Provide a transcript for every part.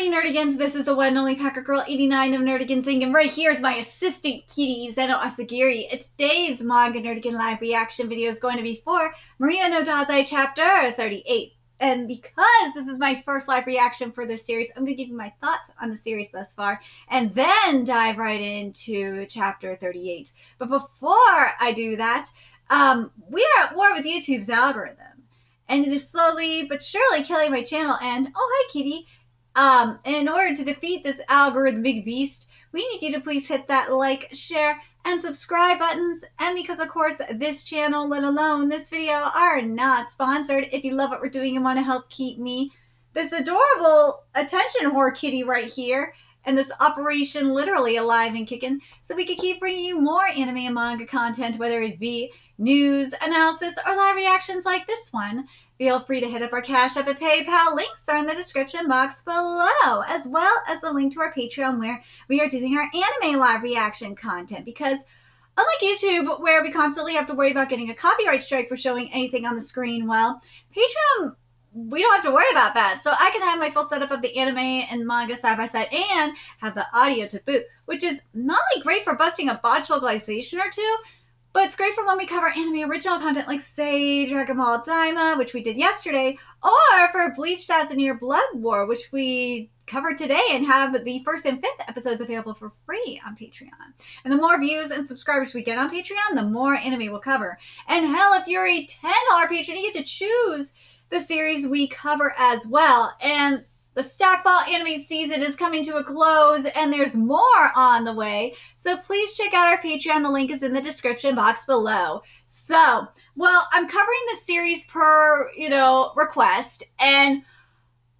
morning, Nerdigans. This is the one and only Packer Girl 89 of Nerdigans Inc. And right here is my assistant kitty, Zeno Asagiri. Today's Manga Nerdigan live reaction video is going to be for Maria no Danzai chapter 38. And because this is my first live reaction for this series, I'm going to give you my thoughts on the series thus far and then dive right into chapter 38. But before I do that, we are at war with YouTube's algorithm. And it is slowly but surely killing my channel. And, oh, hi, kitty. In order to defeat this algorithmic beast, we need you to please hit that like, share, and subscribe buttons. And because, of course, this channel, let alone this video, are not sponsored, if you love what we're doing and want to help keep me, this adorable attention whore kitty right here, and this operation literally alive and kicking, so we can keep bringing you more anime and manga content, whether it be news, analysis, or live reactions like this one. Feel free to hit up our Cash App and PayPal. Links are in the description box below, as well as the link to our Patreon where we are doing our anime live reaction content. Because unlike YouTube, where we constantly have to worry about getting a copyright strike for showing anything on the screen, well, Patreon, we don't have to worry about that. So I can have my full setup of the anime and manga side by side and have the audio to boot, which is not only great for busting a botched localization or two, but it's great for when we cover anime original content like, say, Dragon Ball Daima, which we did yesterday, or for Bleach Thousand Year Blood War, which we covered today and have the first and fifth episodes available for free on Patreon. And the more views and subscribers we get on Patreon, the more anime we'll cover. And hell, if you're a $10 patron, you get to choose the series we cover as well. And the Stackball anime season is coming to a close, and there's more on the way. So please check out our Patreon. The link is in the description box below. So, well, I'm covering the series per, request. And,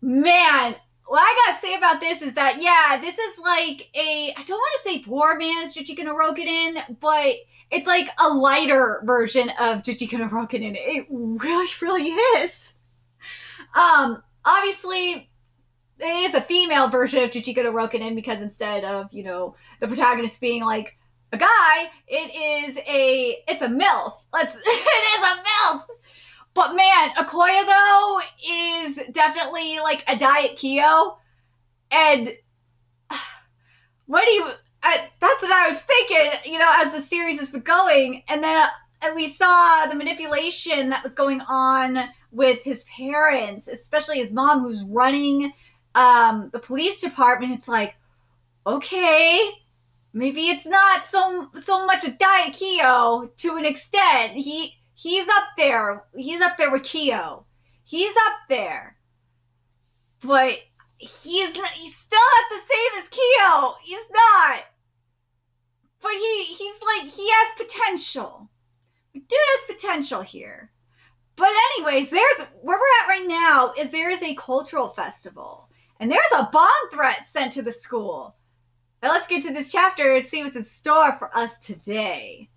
man, what I gotta say about this is that, yeah, this is like I don't want to say poor man's Jujutsu no Rokunin, but it's like a lighter version of Jujutsu no Rokunin. It really, really is. Obviously, it is a female version of Jujutsu no Rokunin because instead of, the protagonist being like a guy, it's a MILF. It is a MILF. But man, Okoye though is definitely like a diet Kyo. And that's what I was thinking, as the series has been going. And then we saw the manipulation that was going on with his parents, especially his mom who's running the police department. It's like, okay, maybe it's not so much a diet Kyo to an extent. He's up there. He's up there with Kyo. He's up there. But he's still not the same as Kyo. He's not. But he has potential. Dude has potential here. But anyways, where we're at right now is there is a cultural festival. And there's a bomb threat sent to the school. Now let's get to this chapter and see what's in store for us today.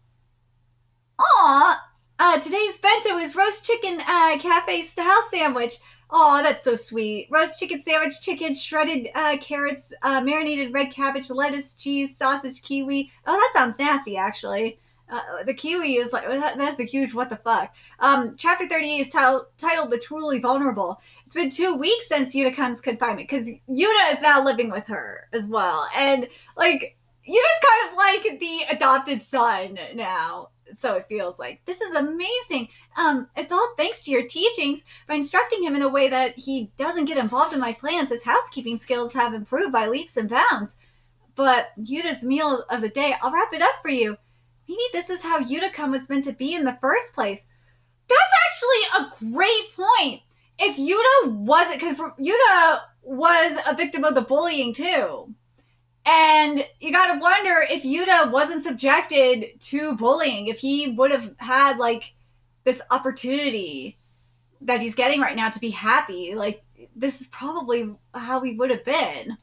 Today's bento is roast chicken cafe style sandwich. Aw, that's so sweet. Roast chicken sandwich, chicken, shredded carrots, marinated red cabbage, lettuce, cheese, sausage, kiwi. Oh, that sounds nasty, actually. The kiwi is like, that's a huge what the fuck. Chapter 38 is titled The Truly Vulnerable. It's been 2 weeks since Yuta-kun's confinement, because Yuta is now living with her as well. And, like, Yuta's kind of like the adopted son now. So it feels like. This is amazing. It's all thanks to your teachings. By instructing him in a way that he doesn't get involved in my plans, his housekeeping skills have improved by leaps and bounds. But Yuta's meal of the day, I'll wrap it up for you. Maybe this is how Yuta-kun was meant to be in the first place. That's actually a great point. If Yuta wasn't, because Yuta was a victim of the bullying too. And you gotta wonder if Yuta wasn't subjected to bullying, if he would have had, like, this opportunity that he's getting right now to be happy. Like, this is probably how he would have been.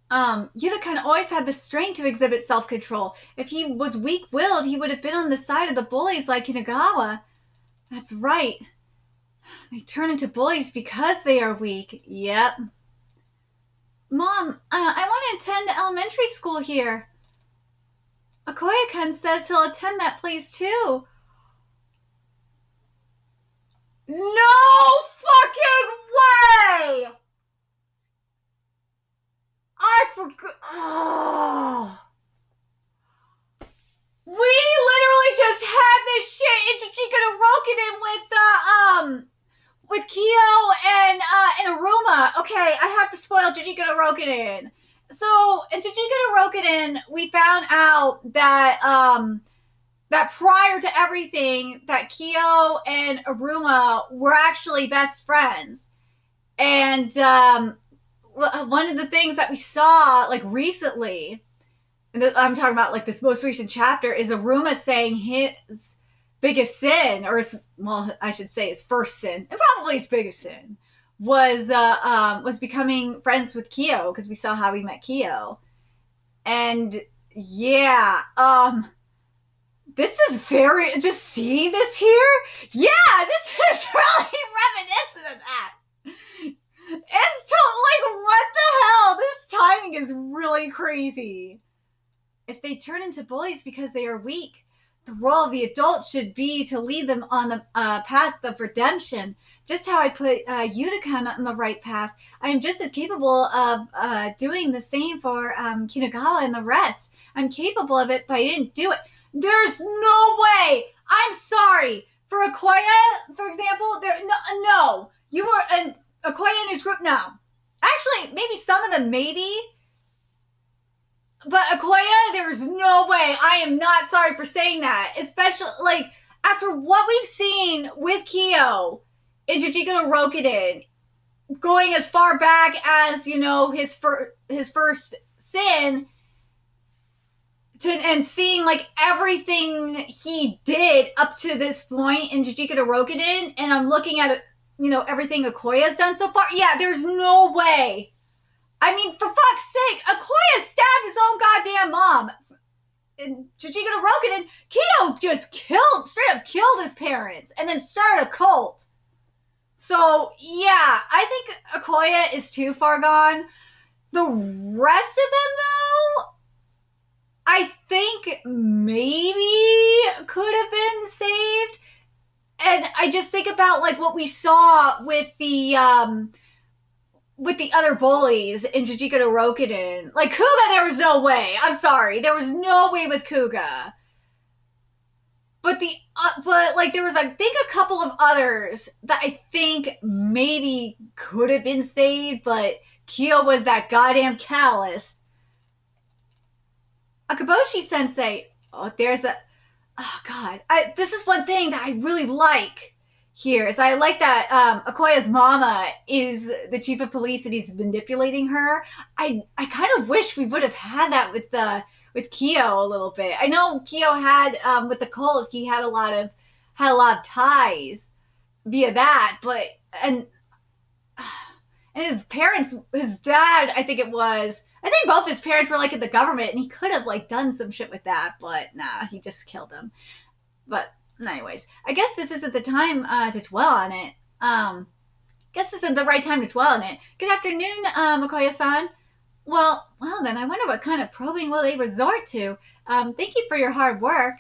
Yuta-kun always had the strength to exhibit self-control. If he was weak-willed, he would have been on the side of the bullies like Kinagawa. That's right. They turn into bullies because they are weak. Yep. Mom, I want to attend elementary school here. Okoye-kun says he'll attend that place too. No fucking way! Oh. We literally just had this shit in Chichika Rokunin with Kyo and Aruma. Okay, I have to spoil Chichika no Rokunin. So in Chichika no Rokunin, we found out that that prior to everything, that Kyo and Aruma were actually best friends. And one of the things that we saw like recently, and I'm talking about like this most recent chapter, is Aruma saying his biggest sin, or his, well, I should say his first sin, and probably his biggest sin, was becoming friends with Kyo, because we saw how he met Kyo. And yeah, this is very, just seeing this here, yeah, this is really reminiscent of that. It's like, what the hell? This timing is really crazy. If they turn into bullies because they are weak, the role of the adult should be to lead them on the path of redemption. Just how I put Utica on the right path, I am just as capable of doing the same for Kinagawa and the rest. I'm capable of it, but I didn't do it. There's no way! I'm sorry! For Okoye, for example, no. You were an Okoye and his group, no. Actually, maybe some of them, maybe. But Okoye, there's no way. I am not sorry for saying that. Especially, like, after what we've seen with Kyo in Chichika no Rokunin, going as far back as, you know, his first sin, and seeing, like, everything he did up to this point in Chichika no Rokunin, and I'm looking at it, you know, everything Okoye's done so far. Yeah, there's no way. I mean, for fuck's sake, Okoye stabbed his own goddamn mom. In Chichika no Rokunin, Kyo just straight up killed his parents, and then started a cult. So, yeah, I think Okoye is too far gone. The rest of them, though, I think maybe could have been saved. And I just think about, like, what we saw with the other bullies in Chichika no Rokunin. Like, Kuga, there was no way. I'm sorry. There was no way with Kuga. But like, there was, I think, a couple of others that I think maybe could have been saved, but Kyo was that goddamn callous. Akaboshi-sensei. Oh, there's a... Oh, God. This is one thing that I really like here, is I like that Okoye's mama is the chief of police and he's manipulating her. I kind of wish we would have had that with Kyo a little bit. I know Kyo had, with the cult, he had a lot of ties via that, but, and his parents, his dad, I think both his parents were, like, in the government, and he could have, like, done some shit with that, but nah, he just killed them. But anyways, I guess this isn't the time to dwell on it. Guess this isn't the right time to dwell on it. Good afternoon, Okoye-san. Well, then, I wonder what kind of probing will they resort to. Thank you for your hard work.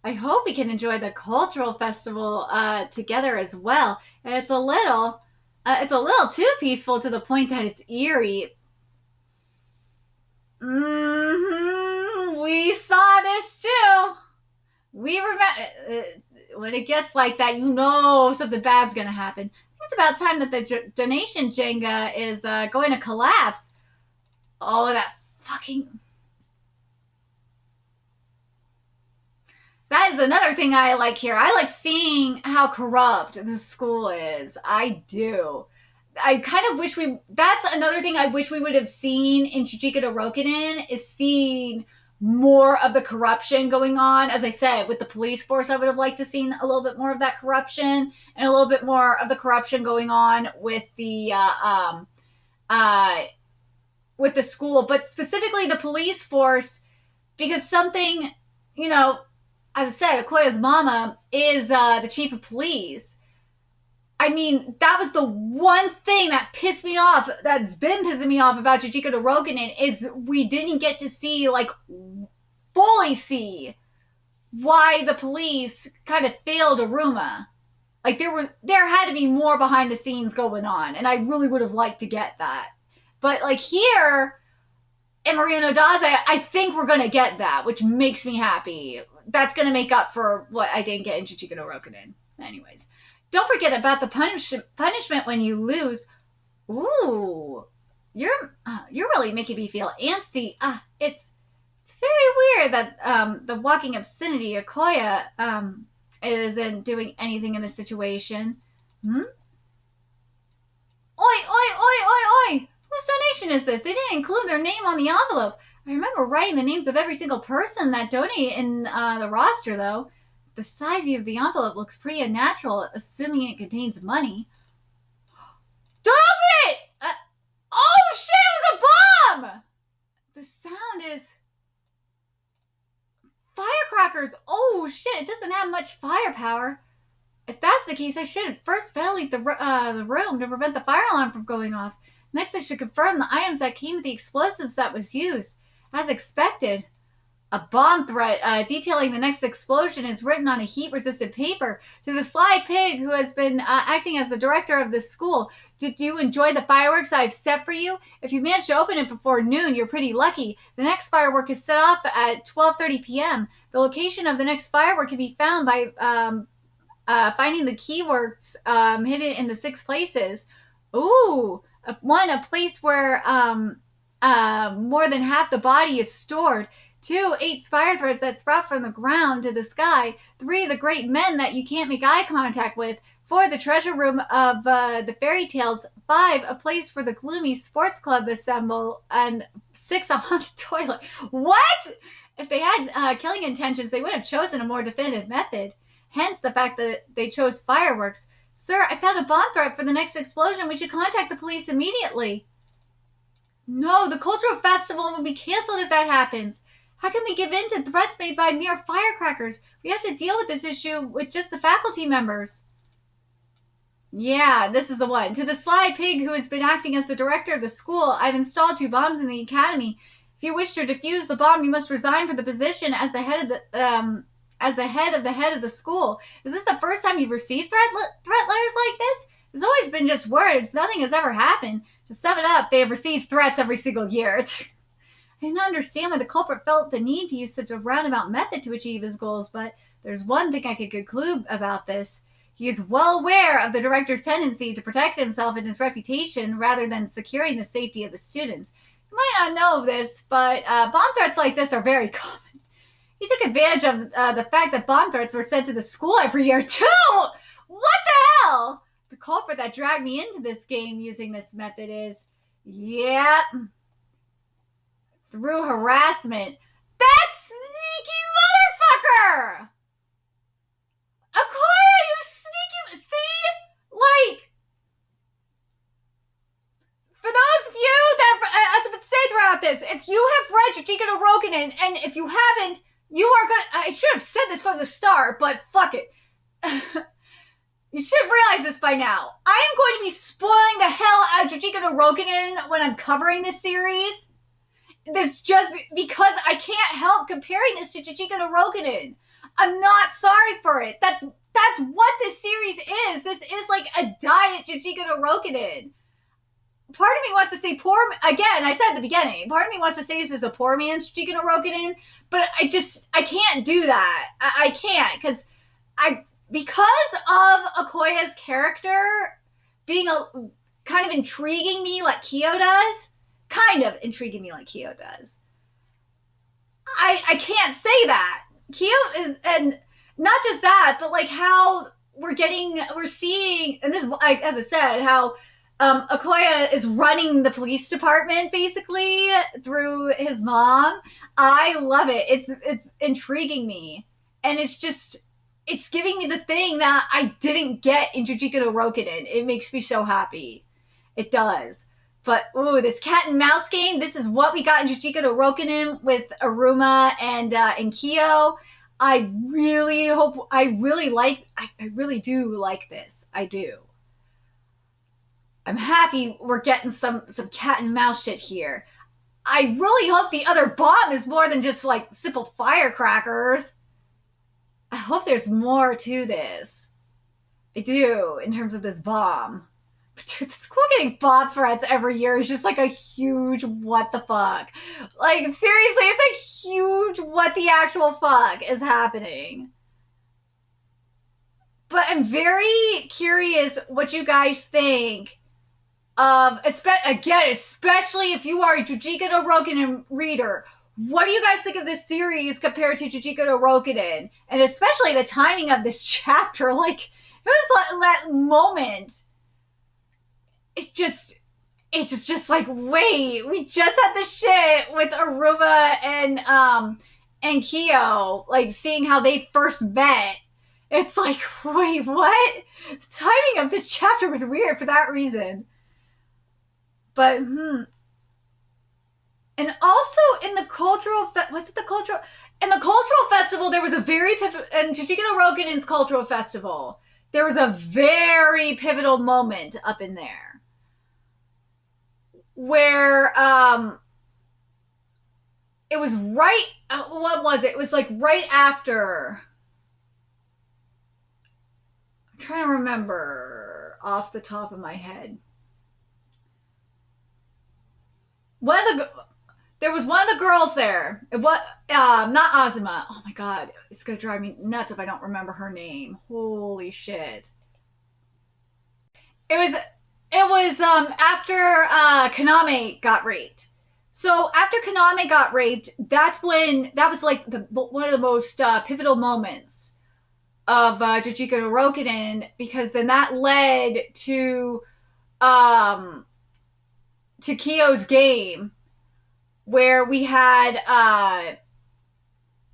I hope we can enjoy the cultural festival together as well. It's a little too peaceful to the point that it's eerie. We saw this too. We remember when it gets like that, you know something bad's gonna happen. It's about time that the donation Jenga is going to collapse. Oh, that fucking... That is another thing I like here. I like seeing how corrupt the school is. I do. I kind of wish that's another thing I wish we would have seen in Chichika no Rokunin, is seeing more of the corruption going on. As I said, with the police force, I would have liked to seen a little bit more of that corruption, and a little bit more of the corruption going on with the school, but specifically the police force, because something, you know, as I said, Okoye's mama is the chief of police. I mean, that was the one thing that pissed me off, that's been pissing me off about Chichika no Rokunin, is we didn't get to see, like, fully see why the police kind of failed Aruma. Like, there had to be more behind the scenes going on, and I really would have liked to get that. But, like, here, in Maria no Daze, I think we're going to get that, which makes me happy. That's going to make up for what I didn't get in Jujutsu no Rokunin. Anyways, don't forget about the punishment when you lose. Ooh, you're really making me feel antsy. It's very weird that the walking obscenity Okoya isn't doing anything in this situation. Hmm? Oi, oi, oi, oi, oi! Whose donation is this? They didn't include their name on the envelope. I remember writing the names of every single person that donated in the roster, though. The side view of the envelope looks pretty unnatural, assuming it contains money. Stop it! Oh shit, it was a bomb! The sound is... Firecrackers! Oh shit, it doesn't have much firepower. If that's the case, I should first ventilate the room to prevent the fire alarm from going off. Next, I should confirm the items that came with the explosives that was used. As expected, a bomb threat detailing the next explosion is written on a heat-resistant paper. To the sly pig who has been acting as the director of this school, did you enjoy the fireworks I've set for you? If you manage to open it before noon, you're pretty lucky. The next firework is set off at 12:30 p.m. The location of the next firework can be found by finding the keywords hidden in the 6 places. Ooh, a place where more than half the body is stored. 2, 8 fire threads that sprout from the ground to the sky. 3, the great men that you can't make eye contact with. 4, the treasure room of the fairy tales. 5, a place where the gloomy sports club assemble. And 6, a haunted toilet. What? If they had killing intentions, they would have chosen a more definitive method. Hence the fact that they chose fireworks. Sir, I found a bomb threat for the next explosion. We should contact the police immediately. No, the cultural festival will be canceled if that happens. How can we give in to threats made by mere firecrackers? We have to deal with this issue with just the faculty members. Yeah, this is the one. To the sly pig who has been acting as the director of the school, I've installed 2 bombs in the academy. If you wish to defuse the bomb, you must resign from the position as the head of the head of the school. Is this the first time you've received threat letters like this? There's always been just words. Nothing has ever happened. To sum it up, they have received threats every single year. I do not understand why the culprit felt the need to use such a roundabout method to achieve his goals, but there's one thing I could conclude about this. He is well aware of the director's tendency to protect himself and his reputation rather than securing the safety of the students. You might not know this, but bomb threats like this are very common. He took advantage of the fact that bomb threats were sent to the school every year, too! What the hell? The culprit that dragged me into this game using this method is... Yep. Through harassment. That sneaky motherfucker! Okoya, you sneaky... See? Like... For those of you that, as I've been saying throughout this, if you have read Jujutsu no Rokunin, and if you haven't, you are gonna... I should have said this from the start, but fuck it. You should have realized this by now. I am going to be spoiling the hell out of Jujutsu no Rokunin when I'm covering this series. This just because I can't help comparing this to Jujutsu no Rokunin. I'm not sorry for it. That's what this series is. This is like a diet Jujutsu no Rokunin. Part of me wants to say again, I said at the beginning, part of me wants to say this is a poor man's Jujutsu no Rokunin, but I can't do that. I can't, because of Okoya's character being kind of intriguing me like Kyo does, I can't say that. Kyo is, and not just that, but like how we're seeing, and this, as I said, how Okoya is running the police department basically through his mom. I love it. It's intriguing me, and it's giving me the thing that I didn't get in Jujutsu no Rokunin. It makes me so happy. It does. But, ooh, this cat and mouse game, this is what we got in Jujutsu no Rokunin with Aruma and Kyo. I really do like this. I do. I'm happy we're getting some cat and mouse shit here. I really hope the other bomb is more than just, like, simple firecrackers. I hope there's more to this. I do, in terms of this bomb. Dude, the school getting Bob threats every year is just like a huge what the fuck. Like, seriously, it's a huge what the actual fuck is happening. But I'm very curious what you guys think of, especially if you are a Jujutsu no Rokunin reader. What do you guys think of this series compared to Jujutsu no Rokunin? And especially the timing of this chapter. Like, it was like that moment. It's just like, wait, we just had this shit with Aruma and Kyo, like seeing how they first met. It's like, wait, what? The timing of this chapter was weird for that reason. But and also in the cultural in the cultural festival there was a very and Jujutsu no Rokunin's cultural festival, there was a very pivotal moment up in there where it was right, what was it? It was like right after, I'm trying to remember off the top of my head. There was one of the girls there. It was not Azuma. Oh my god, it's gonna drive me nuts if I don't remember her name. Holy shit! It was after Kaname got raped. So after Kaname got raped, that was like one of the most pivotal moments of Jujutsu no Rokunin, because then that led to Kyo's game, where we had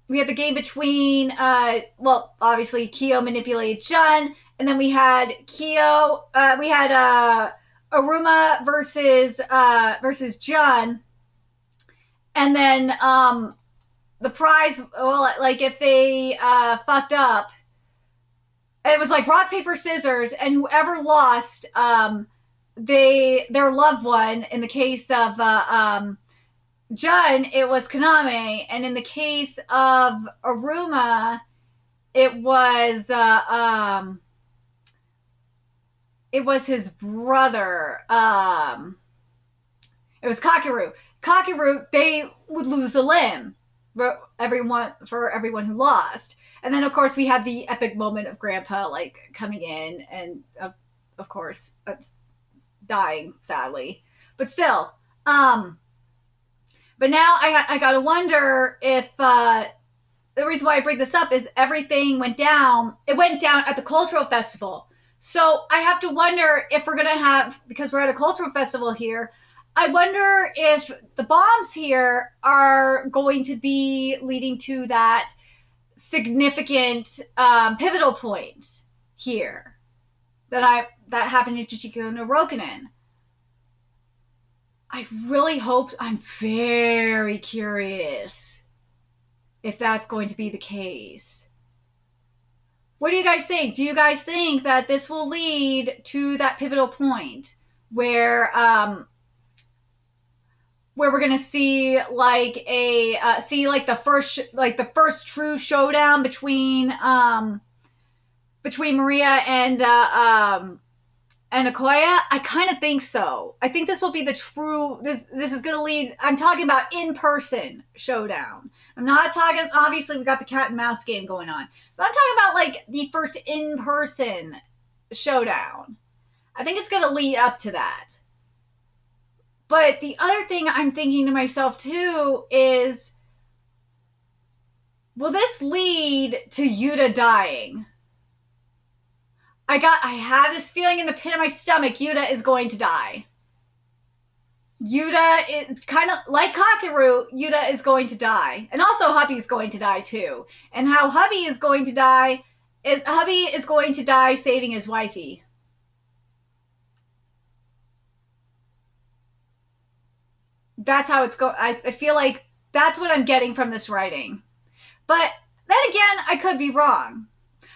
the game between obviously Kyo manipulated Jun, and then we had Aruma versus Jun, and then the prize, like if they fucked up, it was like rock paper scissors, and whoever lost, their loved one. In the case of Jun, it was Kaname, and in the case of Aruma, it was his brother. It was Kakeru. Kakeru, they would lose a limb for everyone who lost. And then, of course, we had the epic moment of Grandpa, like, coming in and, of course, dying, sadly. But still, but now I gotta wonder if, the reason why I bring this up is everything went down. It went down at the cultural festival. So I have to wonder if we're going to have, because we're at a cultural festival here, I wonder if the bombs here are going to be leading to that significant pivotal point here that happened in Jujutsu no Rokunin. I really hope, I'm very curious if that's going to be the case. What do you guys think? Do you guys think that this will lead to that pivotal point where we're gonna see like the first true showdown between Maria and Akoya? I kind of think so. I think this will be the true, this is going to lead, I'm talking about in-person showdown. I'm not talking, obviously we got the cat and mouse game going on, but I'm talking about like the first in-person showdown. I think it's going to lead up to that. But the other thing I'm thinking to myself too is, will this lead to Yuta dying? I have this feeling in the pit of my stomach, Yuta is going to die. Yuta is kind of like Kakeru, Yuta is going to die. And also Hubby's going to die too. And how Hubby is going to die is saving his wifey. That's how it's going. I feel like that's what I'm getting from this writing. But then again, I could be wrong.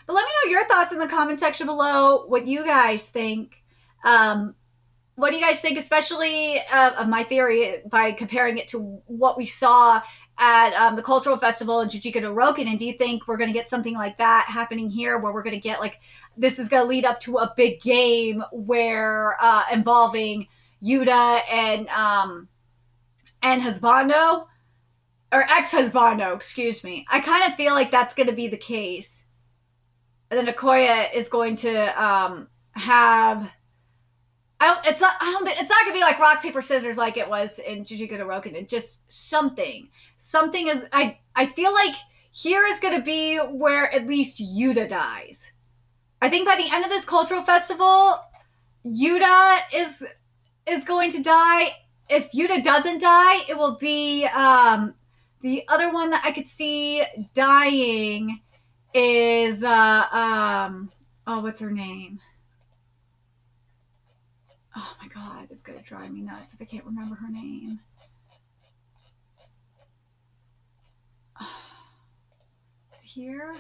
But let me know your thoughts in the comment section below, what you guys think. What do you guys think, especially of my theory, by comparing it to what we saw at the cultural festival in Jujika no Roken? And do you think we're going to get something like that happening here, where we're going to get like, this is going to lead up to a big game where involving Yuta and husbando, or ex-husbando, excuse me. I kind of feel like that's going to be the case. And then Okoye is going to have. It's not going to be like rock paper scissors like it was in Jujutsu no Roken. It's just something. Something is. I feel like here is going to be where at least Yuta dies. I think by the end of this cultural festival, Yuta is going to die. If Yuta doesn't die, it will be the other one that I could see dying is what's her name? Oh my god, it's gonna drive me nuts if I can't remember her name. Is it here?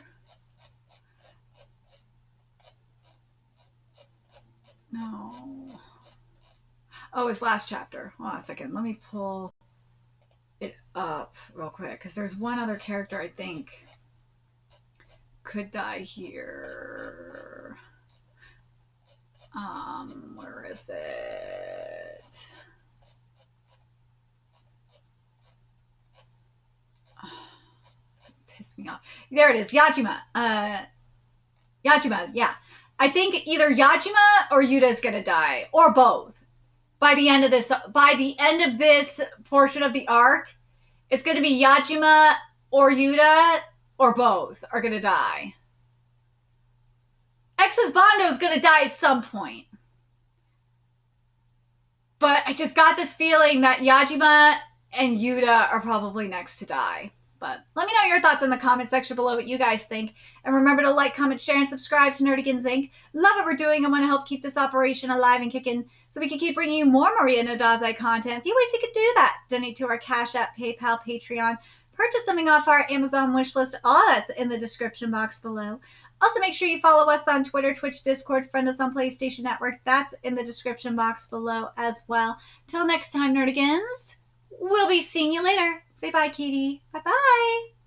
No. Oh, it's last chapter. Hold on a second. Let me pull it up real quick, because there's one other character I think could die here. Where is it? Piss me off. There it is. Yajima. Yajima, yeah. I think either Yajima or Yuta is gonna die, or both. By the end of this portion of the arc, it's gonna be Yajima or Yuta, or both are gonna die. Ex-husbando is gonna die at some point. But I just got this feeling that Yajima and Yuta are probably next to die. But let me know your thoughts in the comment section below, what you guys think. And remember to like, comment, share, and subscribe to Nerdigans Inc. Love what we're doing and want to help keep this operation alive and kicking so we can keep bringing you more Maria no Dazai content. A few ways you could do that. Donate to our Cash App, PayPal, Patreon. Purchase something off our Amazon wishlist. All that's in the description box below. Also, make sure you follow us on Twitter, Twitch, Discord, friend us on PlayStation Network. That's in the description box below as well. Till next time, Nerdigans, we'll be seeing you later. Say bye, Katie. Bye-bye.